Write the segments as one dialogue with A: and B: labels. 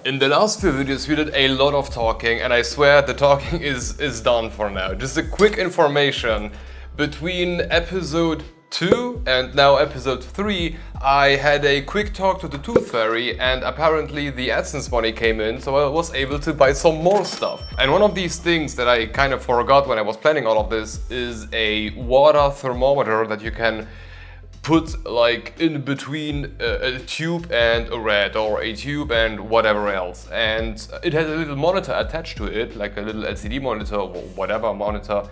A: In the last few videos we did a lot of talking, and I swear the talking is done for now. Just a quick information. Between episode 2 and now episode 3, I had a quick talk to the Tooth Fairy, and apparently the AdSense money came in, so I was able to buy some more stuff. And one of these things that I kind of forgot when I was planning all of this is a water thermometer that you can put like in between a tube and a rad, or a tube and whatever else. And it has a little monitor attached to it, like a little LCD monitor or whatever monitor.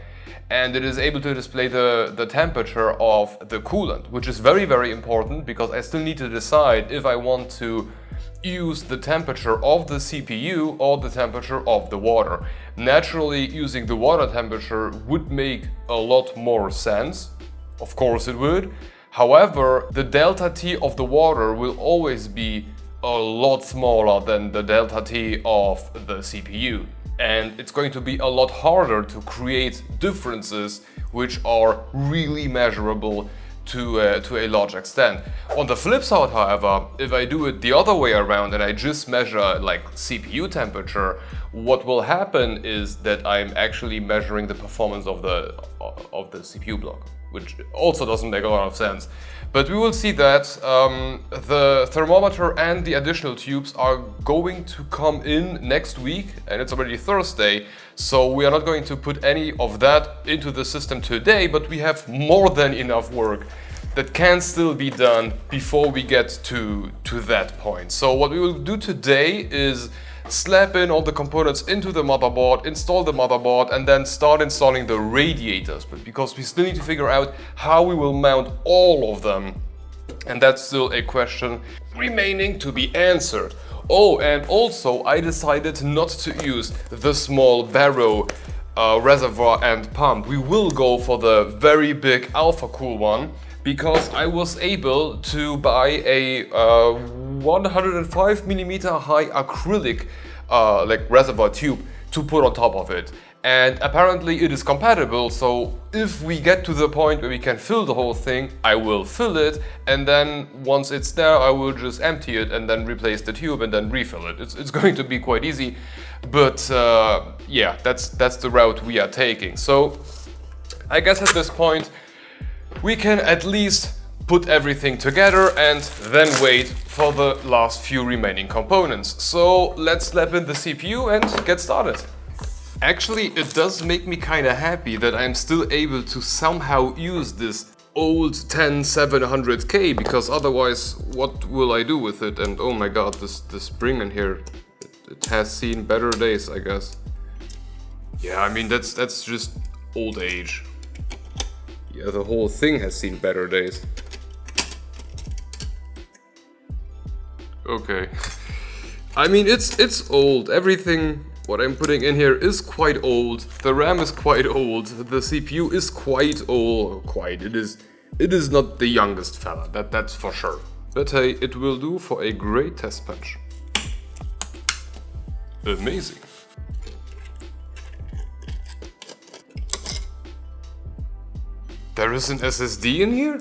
A: And it is able to display the temperature of the coolant, which is very, very important because I still need to decide if I want to use the temperature of the CPU or the temperature of the water. Naturally, using the water temperature would make a lot more sense. Of course it would. However, the delta T of the water will always be a lot smaller than the delta T of the CPU. And it's going to be a lot harder to create differences which are really measurable to a large extent. On the flip side, however, if I do it the other way around and I just measure like CPU temperature, what will happen is that I'm actually measuring the performance of the CPU block, which also doesn't make a lot of sense. But we will see that. The thermometer and the additional tubes are going to come in next week, and it's already Thursday, so we are not going to put any of that into the system today, but we have more than enough work that can still be done before we get to that point. So what we will do today is slap in all the components into the motherboard, install the motherboard, and then start installing the radiators. But because we still need to figure out how we will mount all of them, and that's still a question remaining to be answered. Oh, and also I decided not to use the small barrow reservoir and pump. We will go for the very big Alpha Cool one, because I was able to buy a 105mm high acrylic like reservoir tube to put on top of it. And apparently it is compatible, so if we get to the point where we can fill the whole thing, I will fill it, and then once it's there I will just empty it and then replace the tube and then refill it. It's going to be quite easy, but yeah, that's the route we are taking. So I guess at this point we can at least put everything together and then wait for the last few remaining components. So let's slap in the CPU and get started. Actually, it does make me kinda happy that I'm still able to somehow use this old 10700K, because otherwise what will I do with it? And oh my god, this spring in here, it has seen better days, I guess. Yeah, I mean that's just old age. Yeah, the whole thing has seen better days. Okay. I mean, it's old. Everything what I'm putting in here is quite old. The RAM is quite old. The CPU is quite old. It is not the youngest fella. That's for sure. But hey, it will do for a great test bench. Amazing. There is an SSD in here?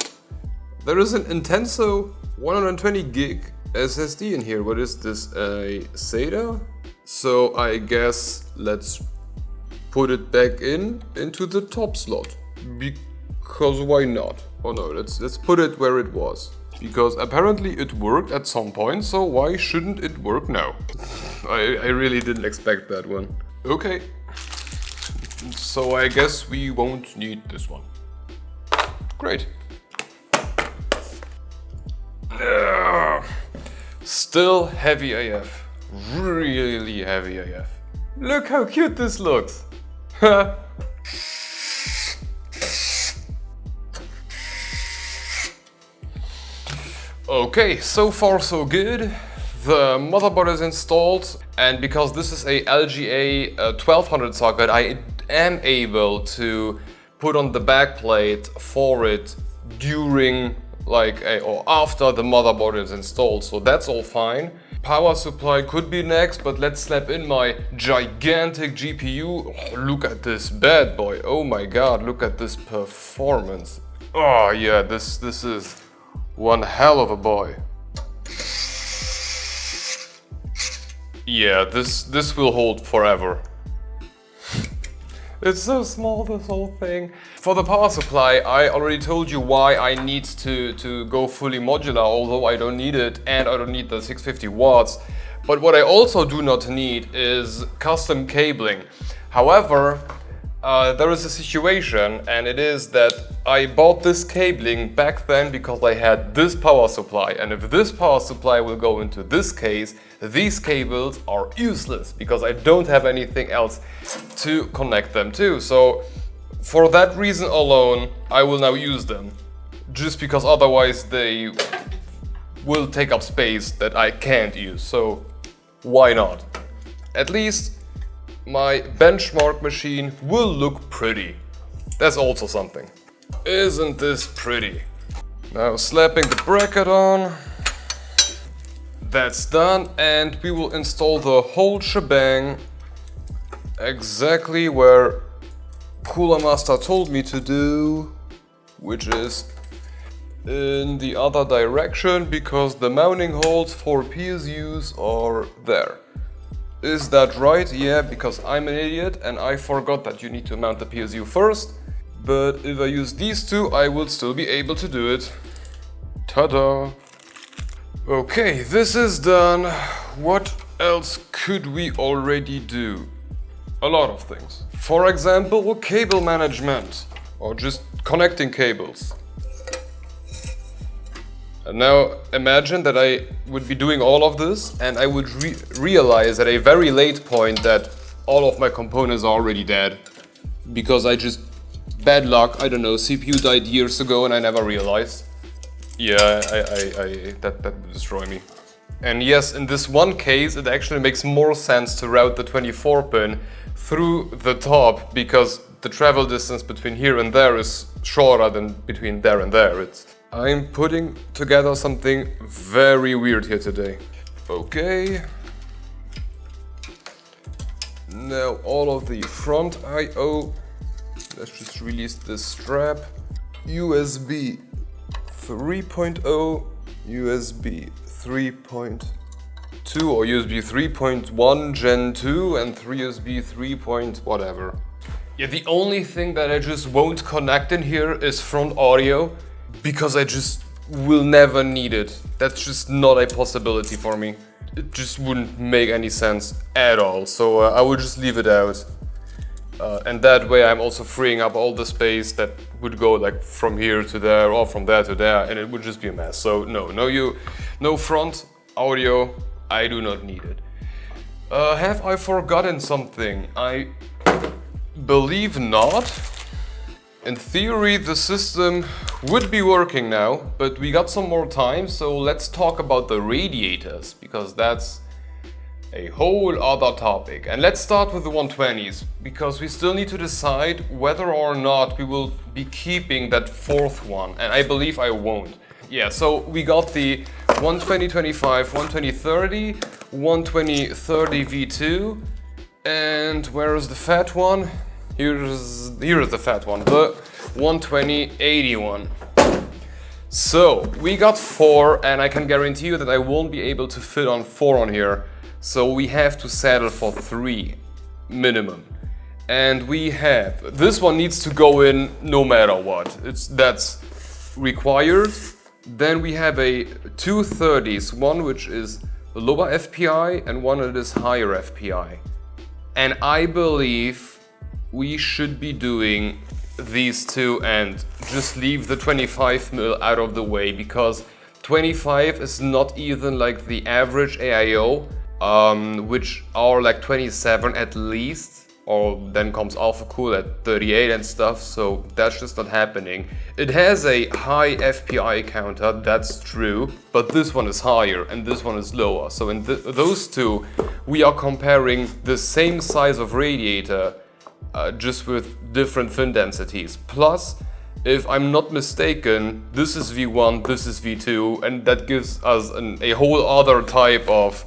A: There is an Intenso 120 gig SSD in here. What is this, a SATA? So I guess let's put it back into the top slot. Because why not? Oh no, let's put it where it was. Because apparently it worked at some point, so why shouldn't it work now? I really didn't expect that one. Okay. So I guess we won't need this one. Great. Still heavy AF. Really heavy AF. Look how cute this looks. Okay, so far so good. The motherboard is installed, and because this is a LGA 1200 socket, I am able to put on the backplate for it during or after the motherboard is installed, so that's all fine. Power supply could be next, but let's slap in my gigantic GPU. Oh, look at this bad boy. Oh my god, look at this performance. Oh yeah, this is one hell of a boy. Yeah, this will hold forever. It's so small, this whole thing. For the power supply, I already told you why I need to go fully modular, although I don't need it, and I don't need the 650 watts. But what I also do not need is custom cabling. However, there is a situation, and it is that I bought this cabling back then because I had this power supply, and if this power supply will go into this case, these cables are useless because I don't have anything else to connect them to. So for that reason alone, I will now use them, just because otherwise they will take up space that I can't use. So why not? At least my benchmark machine will look pretty. That's also something. Isn't this pretty? Now slapping the bracket on. That's done, and we will install the whole shebang exactly where Cooler Master told me to do, which is in the other direction, because the mounting holes for PSUs are there. Is that right? Yeah, because I'm an idiot and I forgot that you need to mount the PSU first. But if I use these two, I will still be able to do it. Ta-da! Okay, this is done. What else could we already do? A lot of things. For example, cable management, or just connecting cables. And now imagine that I would be doing all of this and I would realize at a very late point that all of my components are already dead. Because I just, bad luck, I don't know, CPU died years ago and I never realized. Yeah, that would destroy me. And yes, in this one case, it actually makes more sense to route the 24 pin through the top, because the travel distance between here and there is shorter than between there and there. I'm putting together something very weird here today. Okay. Now all of the front I/O. Let's just release this strap. USB 3.0, USB 3.2 or USB 3.1 Gen 2 and USB 3. Whatever. Yeah, the only thing that I just won't connect in here is front audio, because I just will never need it. That's just not a possibility for me. It just wouldn't make any sense at all, so I would just leave it out. And that way I'm also freeing up all the space that would go like from here to there or from there to there, and it would just be a mess. So no front audio, I do not need it. Have I forgotten something? I believe not. In theory, the system would be working now, but we got some more time, so let's talk about the radiators, because that's a whole other topic. And let's start with the 120s, because we still need to decide whether or not we will be keeping that fourth one, and I believe I won't. Yeah, so we got the 120-25, 120-30, 120-30 V2, and where is the fat one? Here is the fat one, the 120-81. So we got 4, and I can guarantee you that I won't be able to fit on 4 on here. So we have to settle for 3 minimum. And we have, this one needs to go in no matter what. That's required. Then we have a 230s, one which is lower FPI and one that is higher FPI. And I believe we should be doing these two and just leave the 25 mil out of the way, because 25 is not even like the average AIO, which are like 27 at least, or then comes Alpha Cool at 38 and stuff, so that's just not happening. It has a high FPI counter, that's true, but this one is higher and this one is lower. So in those two, we are comparing the same size of radiator, just with different fin densities. Plus, if I'm not mistaken, this is V1, this is V2, and that gives us a whole other type of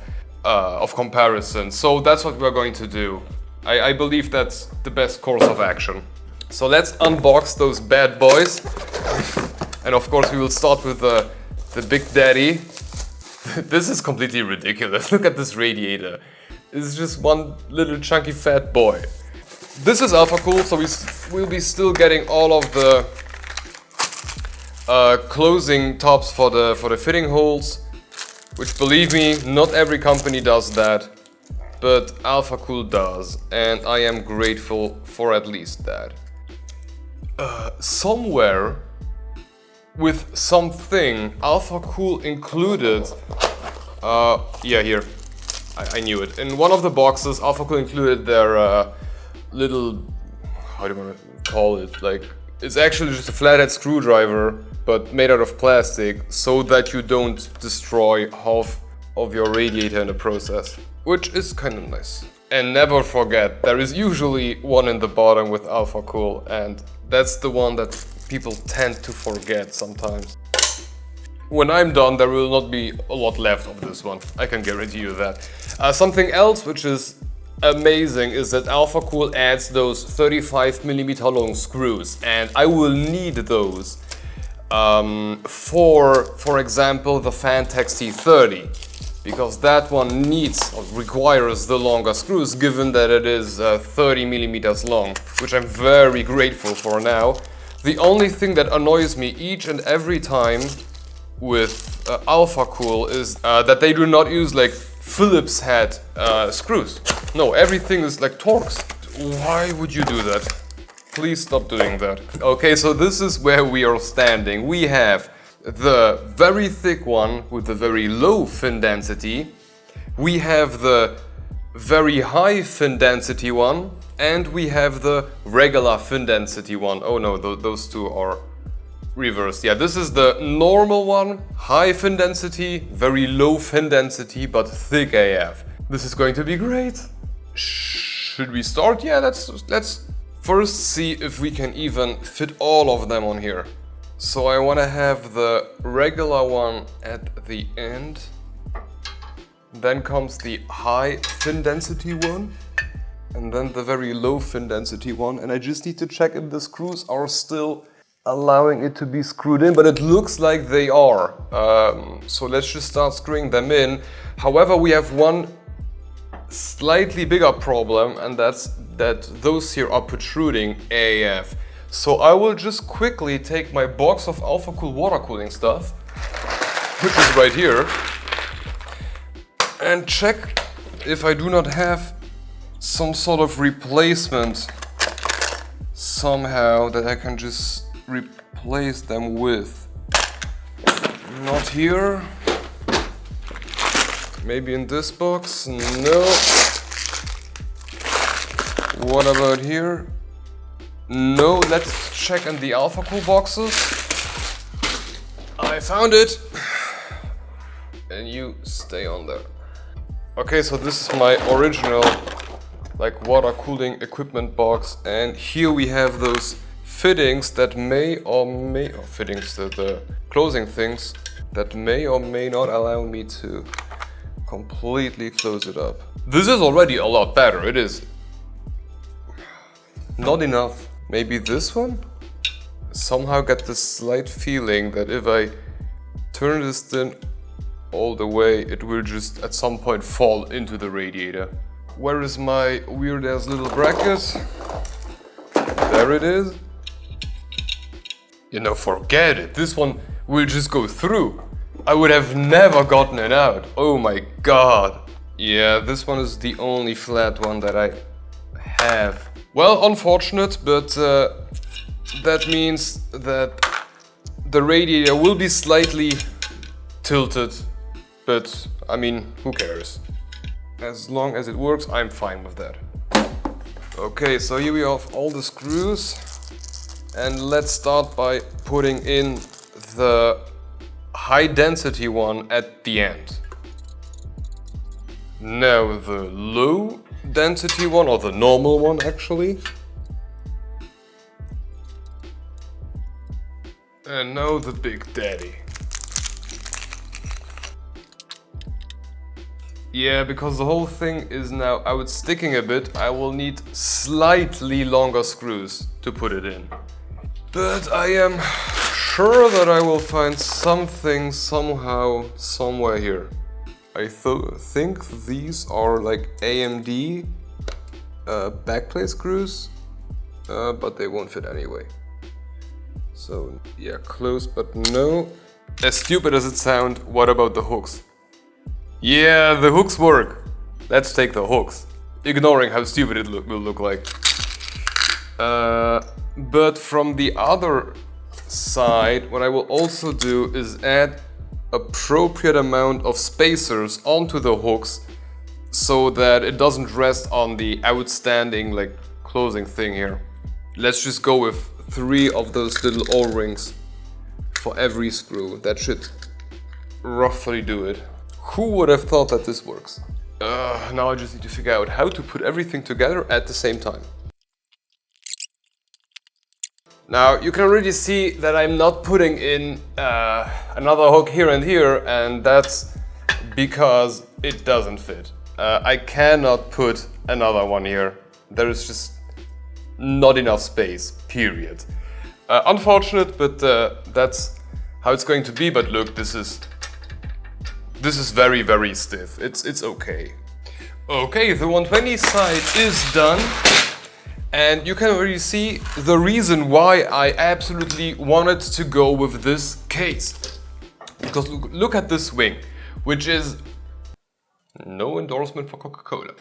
A: comparison. So that's what we're going to do. I believe that's the best course of action. So let's unbox those bad boys. And of course we will start with the Big Daddy. This is completely ridiculous. Look at this radiator. is just one little chunky fat boy. This is alpha cool, so we'll be still getting all of the closing tops for the fitting holes, which, believe me, not every company does that, but Alpha Cool does, and I am grateful for at least that. Somewhere with something, Alpha Cool included, yeah, here, I knew it. In one of the boxes, Alpha Cool included their little, how do you want to call it, like, it's actually just a flathead screwdriver, but made out of plastic, so that you don't destroy half of your radiator in the process, which is kind of nice. And never forget, there is usually one in the bottom with Alpha Cool, and that's the one that people tend to forget sometimes. When I'm done, there will not be a lot left of this one, I can guarantee you that. Something else which is amazing is that Alpha Cool adds those 35mm long screws, and I will need those for example, the Fantex T30, because that one needs or requires the longer screws, given that it is 30mm long, which I'm very grateful for now. The only thing that annoys me each and every time with Alpha Cool is that they do not use like Phillips head screws. No, everything is like Torx. Why would you do that? Please stop doing that. Okay, so this is where we are standing. We have the very thick one with the very low fin density. We have the very high fin density one. And we have the regular fin density one. Oh no, those two are reversed. Yeah, this is the normal one, high fin density, very low fin density, but thick AF. This is going to be great. Should we start? Yeah, let's first see if we can even fit all of them on here. So I want to have the regular one at the end. Then comes the high fin density one. And then the very low fin density one. And I just need to check if the screws are still allowing it to be screwed in, but it looks like they are. So let's just start screwing them in. However, we have one slightly bigger problem, and that's that those here are protruding AF. So I will just quickly take my box of Alpha Cool water cooling stuff, which is right here, and check if I do not have some sort of replacement somehow that I can just replace them with. Not here. Maybe in this box? No. What about here? No, let's check in the Alpha Cool boxes. I found it. And you stay on there. Okay, so this is my original like water cooling equipment box, and here we have those fittings that may or may, or fittings, the closing things that may or may not allow me to completely close it up. This is already a lot better. It is not enough. Maybe this one? Somehow get this slight feeling that if I turn this thing all the way, it will just at some point fall into the radiator. Where is my weird ass little bracket? There it is. You know, forget it. This one will just go through. I would have never gotten it out. Oh my god. Yeah, this one is the only flat one that I have. Well, unfortunate, but that means that the radiator will be slightly tilted. But, I mean, who cares? As long as it works, I'm fine with that. Okay, so here we have all the screws. And let's start by putting in the high density one at the end. Now the low density one, or the normal one actually. And now the big daddy. Yeah, because the whole thing is now out sticking a bit, I will need slightly longer screws to put it in. But I am sure that I will find something somehow, somewhere here. I think these are like AMD backplate screws, but they won't fit anyway. So yeah, close but no. As stupid as it sounds, what about the hooks? Yeah, the hooks work. Let's take the hooks, ignoring how stupid it will look like. But from the other side, what I will also do is add appropriate amount of spacers onto the hooks so that it doesn't rest on the outstanding like closing thing here. Let's just go with 3 of those little O-rings for every screw. That should roughly do it. Who would have thought that this works? Now I just need to figure out how to put everything together at the same time. Now you can already see that I'm not putting in another hook here and here, and that's because it doesn't fit. I cannot put another one here. There is just not enough space, period. Unfortunate, but that's how it's going to be. But look, this is very, very stiff. It's okay. Okay, the 120 side is done. And you can already see the reason why I absolutely wanted to go with this case. Because look at this wing, which is no endorsement for Coca-Cola.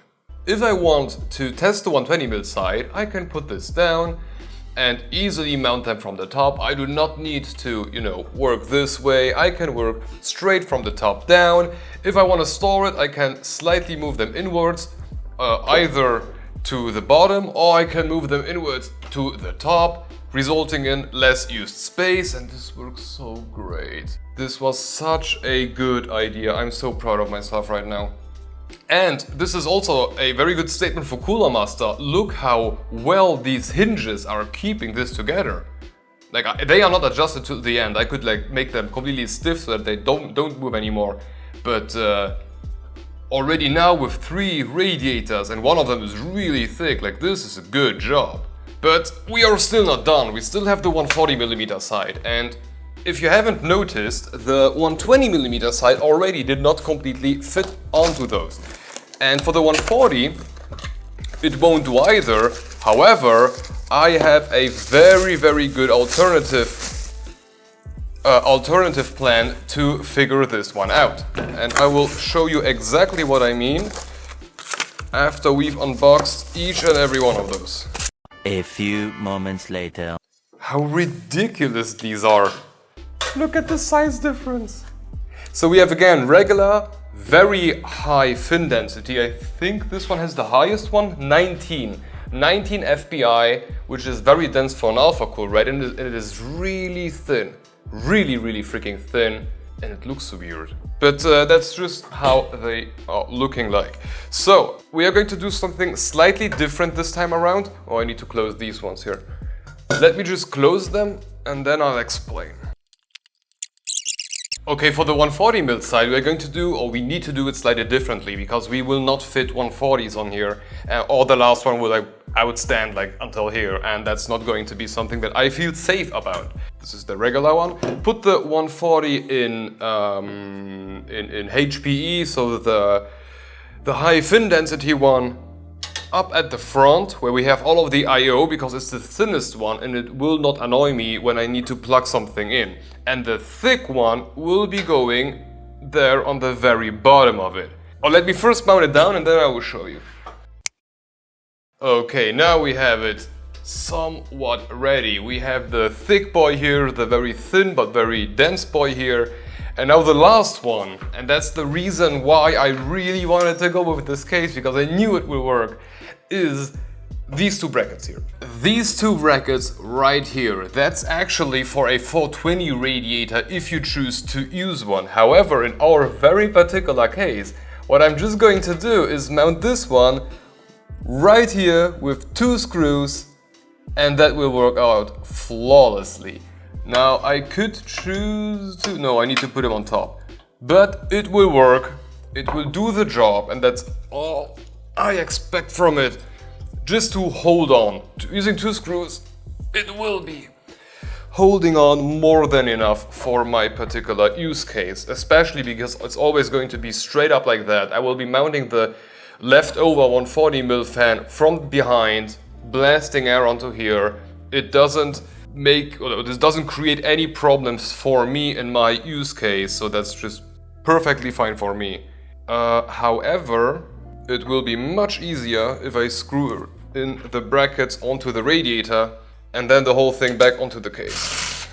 A: If I want to test the 120mm side, I can put this down and easily mount them from the top. I do not need to, you know, work this way. I can work straight from the top down. If I want to store it, I can slightly move them inwards, either to the bottom, or I can move them inwards to the top, resulting in less used space, and this works so great. This was such a good idea. I'm so proud of myself right now. And this is also a very good statement for Cooler Master. Look how well these hinges are keeping this together. Like, they are not adjusted to the end. I could like make them completely stiff so that they don't move anymore. But already now with 3 radiators, and one of them is really thick, like this is a good job. But we are still not done. We still have the 140mm side, and if you haven't noticed, the 120mm side already did not completely fit onto those. And for the 140, it won't do either. However, I have a very, very good alternative plan to figure this one out. And I will show you exactly what I mean after we've unboxed each and every one of those.
B: A few moments later.
A: How ridiculous these are. Look at the size difference. So we have again regular, very high fin density. I think this one has the highest one, 19 FBI, which is very dense for an alpha cool, right? And it is really thin. Really, really freaking thin, and it looks weird. But that's just how they are looking like. So, we are going to do something slightly different this time around. Oh, I need to close these ones here. Let me just close them, and then I'll explain. Okay, for the 140mm side, we're going to do, or we need to do it slightly differently, because we will not fit 140s on here, or the last one will, I would stand like until here, and that's not going to be something that I feel safe about. This is the regular one. Put the 140 in HPE, so the high fin density one up at the front, where we have all of the I/O, because it's the thinnest one and it will not annoy me when I need to plug something in. And the thick one will be going there on the very bottom of it. Or let me first mount it down and then I will show you. Okay, now we have it somewhat ready. We have the thick boy here, the very thin but very dense boy here. And now the last one, and that's the reason why I really wanted to go with this case, because I knew it will work, is these 2 brackets here. These 2 brackets right here, that's actually for a 420 radiator if you choose to use one. However, in our very particular case, what I'm just going to do is mount this one right here with 2 screws, and that will work out flawlessly. Now I could choose to, no, I need to put them on top, but it will work, it will do the job, and that's all I expect from it. Just to hold on, using 2 screws, it will be. holding on more than enough for my particular use case, especially because it's always going to be straight up like that. I will be mounting the leftover 140mm fan from behind, blasting air onto here. It doesn't this doesn't create any problems for me in my use case, so that's just perfectly fine for me. However, it will be much easier if I screw in the brackets onto the radiator and then the whole thing back onto the case.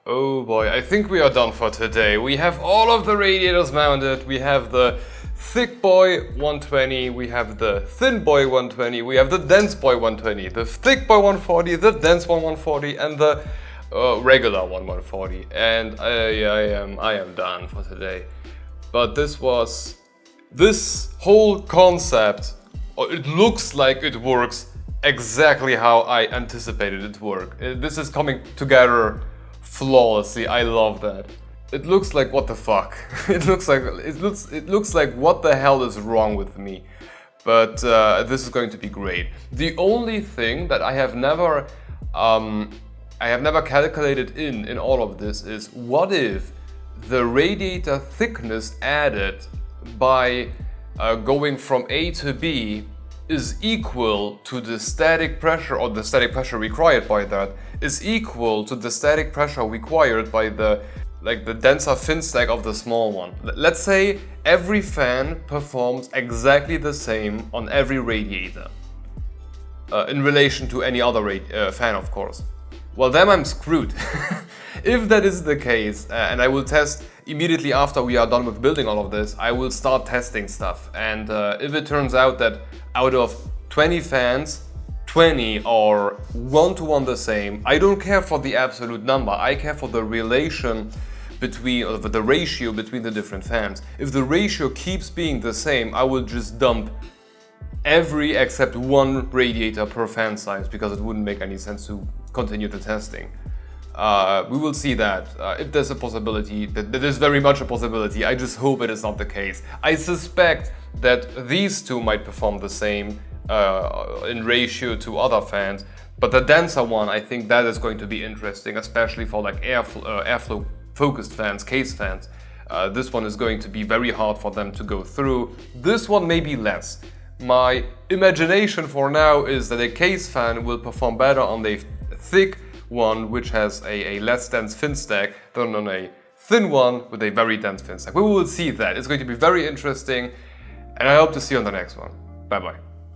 A: Oh boy, I think we are done for today. We have all of the radiators mounted. We have the thick boy 120, we have the thin boy 120, we have the dense boy 120, the thick boy 140, the dense one 140, and the regular one 140. And I am done for today. But this whole concept, it looks like it works exactly how I anticipated it to work. This is coming together flawlessly. I love that. It looks like what the fuck. It looks like what the hell is wrong with me. But this is going to be great. The only thing that I have never calculated in all of this is, what if the radiator thickness added by going from A to B is equal to the static pressure, or the static pressure required by that is equal to the static pressure required by the denser fin stack of the small one. Let's say every fan performs exactly the same on every radiator, in relation to any other fan, of course. Well, then I'm screwed. If that is the case, and I will test immediately after we are done with building all of this, I will start testing stuff. And if it turns out that out of 20 fans, 20 are one-to-one the same, I don't care for the absolute number, I care for the relation between, or the ratio between the different fans. If the ratio keeps being the same, I will just dump every except one radiator per fan size, because it wouldn't make any sense to continue the testing. We will see that. If there's a possibility, that is very much a possibility, I just hope it is not the case. I suspect that these two might perform the same in ratio to other fans, but the denser one, I think that is going to be interesting, especially for like airflow focused fans, case fans. This one is going to be very hard for them to go through. This one maybe less. My imagination for now is that a case fan will perform better on the thick one, which has a less dense fin stack, than on a thin one with a very dense fin stack. We will see that. It's going to be very interesting, and I hope to see you on the next one. Bye bye.